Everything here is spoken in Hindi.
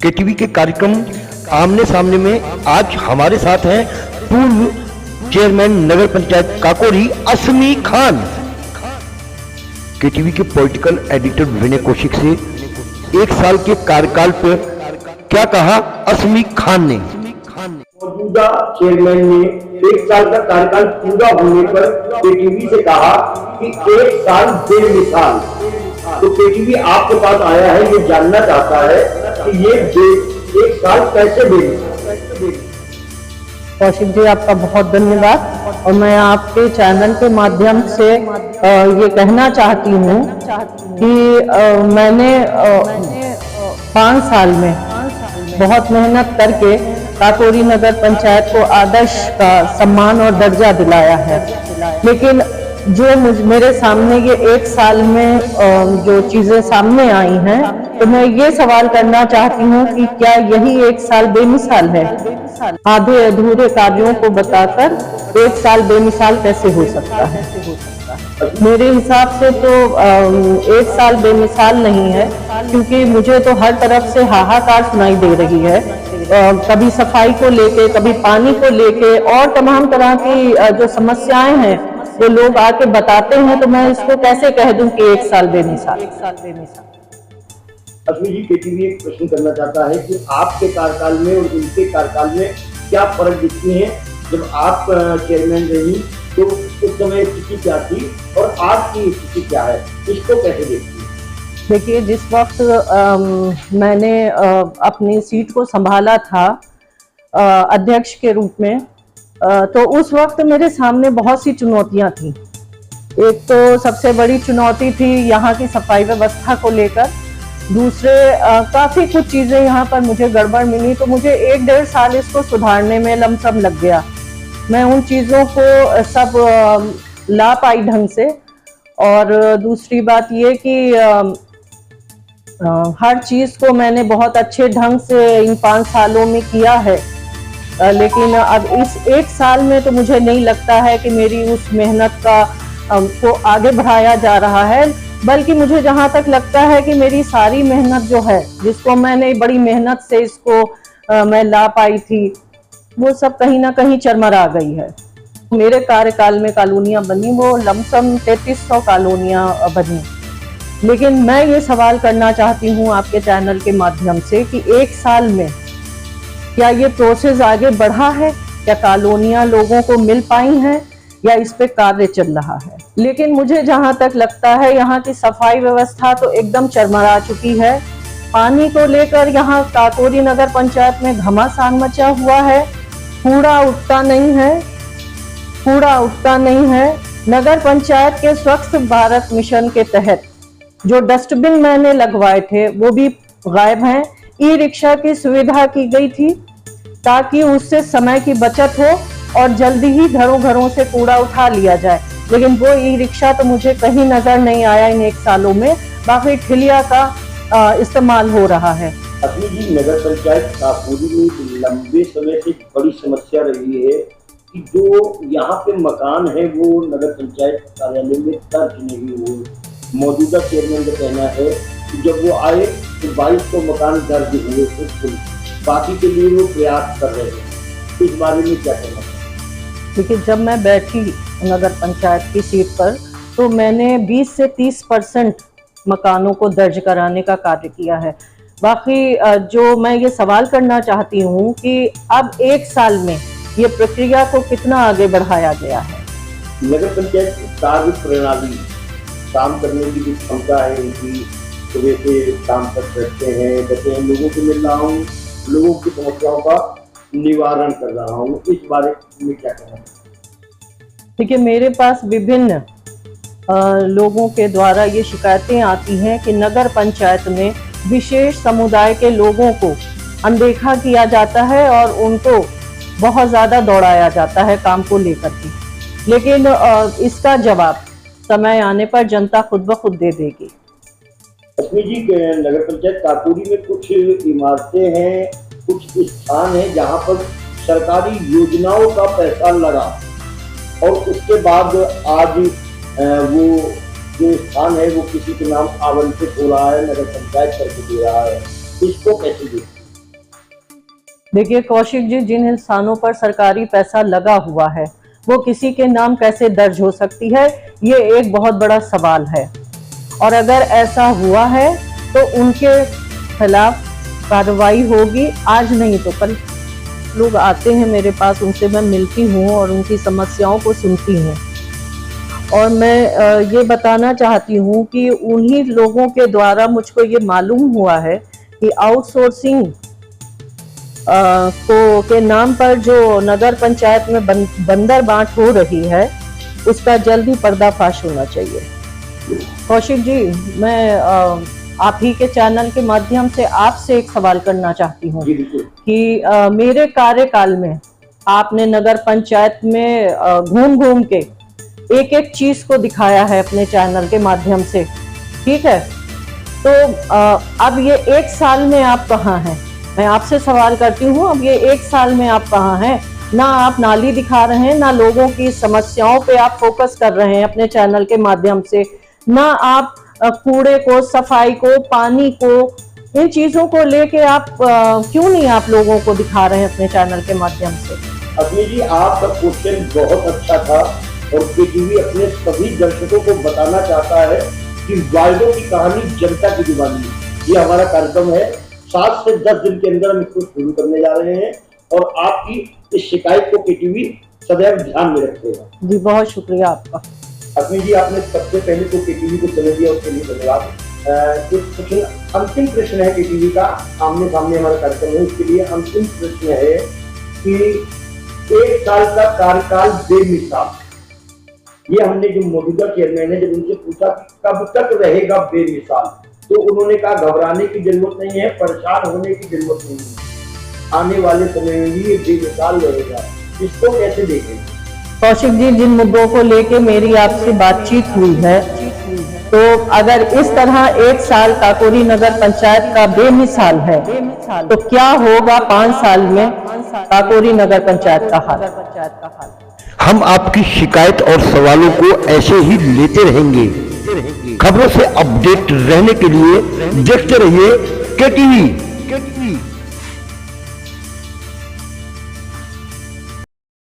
केटीवी के कार्यक्रम आमने सामने में आज हमारे साथ हैं पूर्व चेयरमैन नगर पंचायत काकोरी असमी खान। केटीवी के पॉलिटिकल एडिटर विनय कौशिक से 1 साल के कार्यकाल पर क्या कहा असमी खान ने। मौजूदा चेयरमैन ने 1 साल का कार्यकाल पूरा होने पर केटीवी से कहा कि 1 साल बेमिसाल। तो केटीवी आपके पास आया है, ये जानना चाहता है कि ये 1 साल कैसे बेमिसाल। कौशिक जी, आपका बहुत धन्यवाद। और मैं आपके चैनल के माध्यम से ये कहना चाहती हूँ कि मैंने 5 साल में बहुत मेहनत करके काकोरी नगर पंचायत को आदर्श का सम्मान और दर्जा दिलाया है। लेकिन जो मेरे सामने ये 1 साल में जो चीजें सामने आई हैं, तो मैं ये सवाल करना चाहती हूँ कि क्या यही 1 साल बेमिसाल है? आधे अधूरे कार्यों को बताकर 1 साल बेमिसाल कैसे हो सकता है? मेरे हिसाब से तो 1 साल बेमिसाल नहीं है, क्योंकि मुझे तो हर तरफ से हाहाकार सुनाई दे रही है। कभी सफाई को लेके, कभी पानी को लेके और तमाम तरह की जो समस्याएं हैं वो लोग आके बताते हैं, तो मैं इसको कैसे कह दूं कि 1 साल बेमिसाल। असमी जी, केटीवी एक प्रश्न करना चाहता है कि आपके कार्यकाल में और उनके कार्यकाल में क्या फर्क दिखती है। जब आप चेयरमैन रही तो उस समय स्थिति क्या थी और आज की स्थिति क्या है, इसको कैसे देखती है? देखिए, जिस वक्त मैंने अपनी सीट को संभाला था अध्यक्ष के रूप में, तो उस वक्त मेरे सामने बहुत सी चुनौतियां थी। एक तो सबसे बड़ी चुनौती थी यहाँ की सफाई व्यवस्था को लेकर। दूसरे काफ़ी कुछ चीज़ें यहाँ पर मुझे गड़बड़ मिली, तो मुझे 1-1.5 साल इसको सुधारने में लमसम लग गया। मैं उन चीज़ों को सब ला पाई ढंग से। और दूसरी बात ये कि हर चीज़ को मैंने बहुत अच्छे ढंग से इन 5 सालों में किया है। लेकिन अब इस 1 साल में तो मुझे नहीं लगता है कि मेरी उस मेहनत का को आगे बढ़ाया जा रहा है, बल्कि मुझे जहाँ तक लगता है कि मेरी सारी मेहनत जो है, जिसको मैंने बड़ी मेहनत से इसको मैं ला पाई थी, वो सब कहीं ना कहीं चरमरा गई है। मेरे कार्यकाल में कॉलोनियाँ बनी, वो लमसम 3300 कॉलोनियाँ बनी। लेकिन मैं ये सवाल करना चाहती हूँ आपके चैनल के माध्यम से कि 1 साल में क्या ये प्रोसेस आगे बढ़ा है? क्या कॉलोनियाँ लोगों को मिल पाई हैं या इस पे कार्य चल रहा है? लेकिन मुझे जहाँ तक लगता है, यहाँ की सफाई व्यवस्था तो एकदम चरमरा चुकी है। पानी को लेकर यहाँ काकोरी नगर पंचायत में घमासान मचा हुआ है। कूड़ा उठता नहीं है। नगर पंचायत के स्वच्छ भारत मिशन के तहत जो डस्टबिन मैंने लगवाए थे वो भी गायब हैं। ई रिक्शा की सुविधा की गई थी ताकि उससे समय की बचत हो और जल्दी ही घरों से कूड़ा उठा लिया जाए, लेकिन वो ई रिक्शा तो मुझे कहीं नजर नहीं आया इन 1 सालों में। बाकी ठिलिया का इस्तेमाल हो रहा है। असमी जी, नगर पंचायत काकोरी में लंबे समय से बड़ी समस्या रही है कि जो यहाँ पे मकान है वो नगर पंचायत कार्यालय में दर्ज नहीं हुए। मौजूदा चेयरमैन का कहना है कि जब वो आए तो 2200 मकान दर्ज हुए थे, बाकी के लिए वो प्रयास कर रहे हैं। इस बारे में क्या कहना है? देखिए, जब मैं बैठी नगर पंचायत की सीट पर, तो मैंने 20 से 30% मकानों को दर्ज कराने का कार्य किया है। बाकी जो मैं ये सवाल करना चाहती हूँ कि अब 1 साल में ये प्रक्रिया को कितना आगे बढ़ाया गया है? नगर पंचायत की कार्य प्रणाली, काम करने की जो क्षमता है उनकी, सुबह से शाम तक बैठते हैं, जैसे लोगों से मिल रहा हूँ, लोगों की समस्याओं का निवारण कर रहा हूँ, इस बारे में क्या कहना है? देखिए, मेरे पास विभिन्न लोगों के द्वारा ये शिकायतें आती हैं कि नगर पंचायत में विशेष समुदाय के लोगों को अनदेखा किया जाता है और उनको बहुत ज़्यादा दौड़ाया जाता है काम को लेकर के। लेकिन इसका जवाब समय आने पर जनता खुद ब खुद दे देगी। असमी जी, नगर पंचायत काकोरी में कुछ इमारतें हैं, कुछ स्थान है जहाँ पर सरकारी योजनाओं का पैसा लगा और उसके बाद आज वो जो स्थान है वो किसी के नाम आवंटित हो रहा है, नगर पंचायत करके दे रहा है। इसको कैसे देखते हैं? देखिए कौशिक जी, जिन इंसानों पर सरकारी पैसा लगा हुआ है वो किसी के नाम कैसे दर्ज हो सकती है, ये एक बहुत बड़ा सवाल है। और अगर ऐसा हुआ है तो उनके खिलाफ कार्रवाई होगी। आज नहीं तो कल लोग आते हैं मेरे पास, उनसे मैं मिलती हूँ और उनकी समस्याओं को सुनती हूँ। और मैं ये बताना चाहती हूँ कि उन्हीं लोगों के द्वारा मुझको ये मालूम हुआ है कि आउटसोर्सिंग के नाम पर जो नगर पंचायत में बंदर बांट हो रही है, उसका जल्द ही पर्दाफाश होना चाहिए। कौशिक जी, मैं आप ही के चैनल के माध्यम से आपसे एक सवाल करना चाहती हूँ कि मेरे कार्यकाल में आपने नगर पंचायत में घूम घूम के एक एक चीज को दिखाया है अपने चैनल के माध्यम से, ठीक है? तो अब ये एक साल में आप कहाँ हैं? मैं आपसे सवाल करती हूँ, अब ये एक साल में आप कहाँ हैं? ना आप नाली दिखा रहे हैं, ना लोगों की समस्याओं पे आप फोकस कर रहे हैं अपने चैनल के माध्यम से, ना आप कूड़े को, सफाई को, पानी को, इन चीजों को लेके आप क्यों नहीं आप लोगों को दिखा रहे हैं अपने चैनल के माध्यम से? अग्नि जी, आपका क्वेश्चन बहुत अच्छा था और केटीवी अपने सभी दर्शकों को बताना चाहता है कि वायदों की कहानी जनता की जुबानी है। ये हमारा कार्यक्रम है, 7 से 10 दिन के अंदर हम इसको शुरू करने जा रहे हैं और आपकी इस शिकायत को केटीवी सदैव ध्यान में रखेगा। जी, बहुत शुक्रिया आपका। अग्नि जी, आपने सबसे पहले तो केटीवी को समय दिया, उसके लिए धन्यवाद। कुछ अंतिम प्रश्न है केटीवी का, आमने सामने हमारा कार्यक्रम है, उसके लिए अंतिम प्रश्न है कि 1 साल का कार्यकाल बेमिसाल, ये हमने जो मौजूदा चेयरमैन है, जब उनसे पूछा कब तक रहेगा बेमिसाल, तो उन्होंने कहा घबराने की जरूरत नहीं है, परेशान होने की जरूरत नहीं है, आने वाले समय में भी ये बेमिसाल रहेगा। इसको कैसे देखें? कौशिक जी, जिन मुद्दों को लेके मेरी आपसे बातचीत हुई है, तो अगर इस तरह 1 साल काकोरी नगर पंचायत का बेमिसाल है, तो क्या होगा 5 साल में काकोरी नगर पंचायत का हाल? हम आपकी शिकायत और सवालों को ऐसे ही लेते रहेंगे। खबरों से अपडेट रहने के लिए देखते रहिए केटीवी।